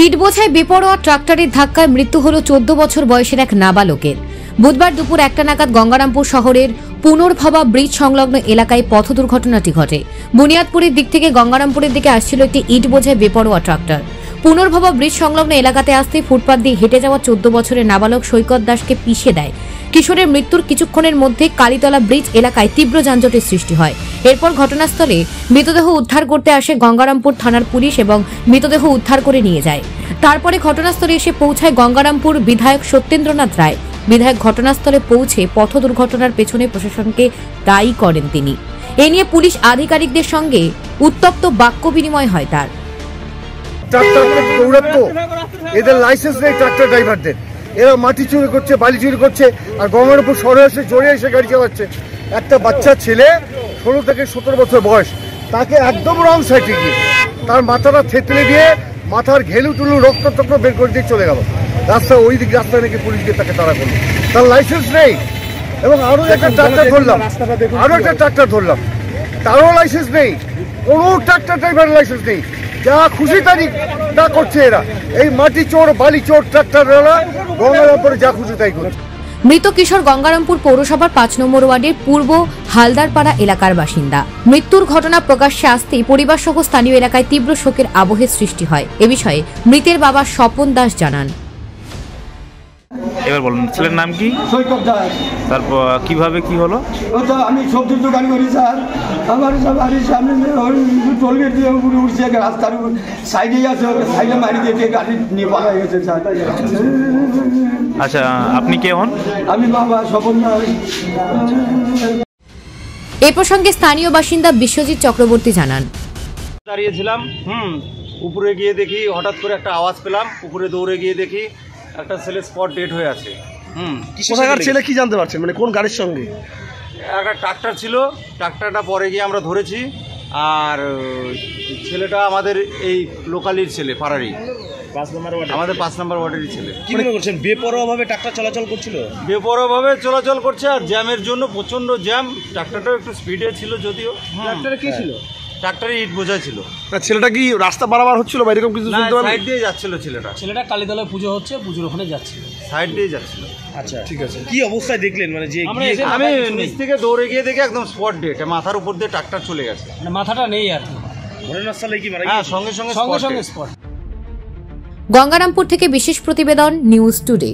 ইট বোঝাই বেপরোয়া ট্রাক্টরের ধাক্কায় মৃত্যু হল 14 বছর বয়সের এক নাবালকের। বুধবার দুপুর 1টা নাগাদ গঙ্গারামপুর শহরের পুনর্ভবা ব্রিজ সংলগ্ন এলাকায় পথ দুর্ঘটনাটি ঘটে। বুনিয়াদপুরের দিক থেকে গঙ্গারামপুরের দিকে আসছিল একটি ইট বোঝাই বেপরোয়া ট্রাক্টর। পুনর্ভবা ব্রিজ সংলগ্ন এলাকাতে আসতে ফুটপাত দিয়ে হেঁটে যাওয়া 14 বছরের নাবালক সৈকত দাসকে পিষে দেয়। কিশোরের মৃত্যুর কিছুক্ষণের মধ্যে কালীতলা ব্রিজ এলাকায় তীব্র যানজটের সৃষ্টি হয়। এরপর ঘটনাস্থলে মৃতদেহ উদ্ধার করতে আসে গঙ্গারামপুর থানার পুলিশ এবং মৃতদেহ উদ্ধার করে নিয়ে যায়। তারপরে ঘটনাস্থলে এসে পৌঁছায় গঙ্গারামপুর বিধায়ক সত্যেন্দ্রনাথ রায়। বিধায়ক ঘটনাস্থলে পৌঁছে পথ দুর্ঘটনার পেছনে প্রশাসনকে দায়ী করেন তিনি। এ নিয়ে পুলিশ আধিকারিকদের সঙ্গে উত্তপ্ত বাক্য বিনিময় হয় তার। এদের লাইসেন্স নেই ট্রাক্টর ড্রাইভারদের, এরা মাটি চুরি করছে, বালি চুরি করছে, আর গঙ্গার উপর শহরে এসে জড়িয়ে এসে গাড়ি চালাচ্ছে। একটা বাচ্চা ছেলে 16 থেকে 17 বছর বয়স, তাকে একদম রং সাইডে গিয়ে তার মাথাটা থেতলে দিয়ে মাথার ঘেলু টুলু রক্ত টক্ত বের করে দিয়ে চলে গেল। রাস্তা ওই দিক রাস্তায় নাকি পুলিশ গিয়ে তাকে তাড়া করলো, তার লাইসেন্স নেই। এবং আরো একটা ট্রাক্টর ধরলাম, তারও লাইসেন্স নেই, কোনো ট্রাক্টর ড্রাইভারের লাইসেন্স নেই। যা খুশি তাই তা করছে এরা, এই মাটি চোর বালি চোর ট্রাক্টরওয়ালা গঙ্গারামপুরে যা খুশি তাই করছে। মৃত কিশোর গঙ্গারামপুর পৌরসভার 5 নম্বর ওয়ার্ডের পূর্ব হালদারপাড়া এলাকার বাসিন্দা। মৃত্যুর ঘটনা প্রকাশ্যে আসতেই পরিবার সহ স্থানীয় এলাকায় তীব্র শোকের আবহের সৃষ্টি হয়। এ বিষয়ে মৃতের বাবা স্বপন দাস জানান। এবার বলুন, ছেলের নাম কি? সৈকত দাস। তারপর কিভাবে কি হলো? আমি সবজির দোকান করি স্যার, আমার বাড়ির সামনে টোলগেট দিয়ে উপরে উঠছে, রাস্তার সাইডেই আছে, সাইডে মারি দিয়ে গাড়ি নিয়ে পালা গেছে স্যার। আচ্ছা, আপনি কে হন? আমি বাবা স্বপন দাস। এ প্রসঙ্গে স্থানীয় বাসিন্দা বিশ্বজিৎ চক্রবর্তী জানান। দাঁড়িয়েছিলাম, উপরে গিয়ে দেখি হঠাৎ করে একটা আওয়াজ পেলাম, উপরে দৌড়ে গিয়ে দেখি একটা ছেলে স্পট ডেড হয়ে আছে। কোথাকার ছেলে কি জানতে পারছেন, মানে কোন গাড়ির সঙ্গে? একটা ট্রাক্টর ছিল, ট্রাক্টরটা পরে গিয়ে আমরা ধরেছি। আর ছেলেটা আমাদের এই লোকালির ছেলে, পাড়ারই, আমাদের 5 নম্বর ওয়ার্ডেরই ছেলে। কি মনে করছেন, বেপরোয়াভাবে ট্রাক্টর চলাচল করছিল? বেপরোয়াভাবে চলাচল করছে, আর জ্যামের জন্য প্রচণ্ড জ্যাম। ট্রাক্টরটাও একটু স্পিডে ছিল যদিও। ট্রাক্টরে কি ছিল? ট্রাক্টরে ইট বোঝাই ছিল। ছেলেটা কি রাস্তা পারাবার হচ্ছিল বা এরকম কিছু? সাইড দিয়ে যাচ্ছিল ছেলেটা কালীতলায় পুজো হচ্ছে, পুজোর ওখানে যাচ্ছিল, সাইড দিয়ে যাচ্ছিল। আচ্ছা, ঠিক আছে। কি অবস্থায় দেখলেন, মানে যে আমি নিচ থেকে দৌড়ে গিয়ে দেখি একদম স্পট ডেট, মাথার উপর দিয়ে ট্রাক্টর চলে গেছে, মানে মাথাটা নেই আর কি ঘটনাস্থলে কি মারা? হ্যাঁ, সঙ্গে সঙ্গে স্পট। গঙ্গারামপুর থেকে বিশেষ প্রতিবেদন, নিউজ টুডে।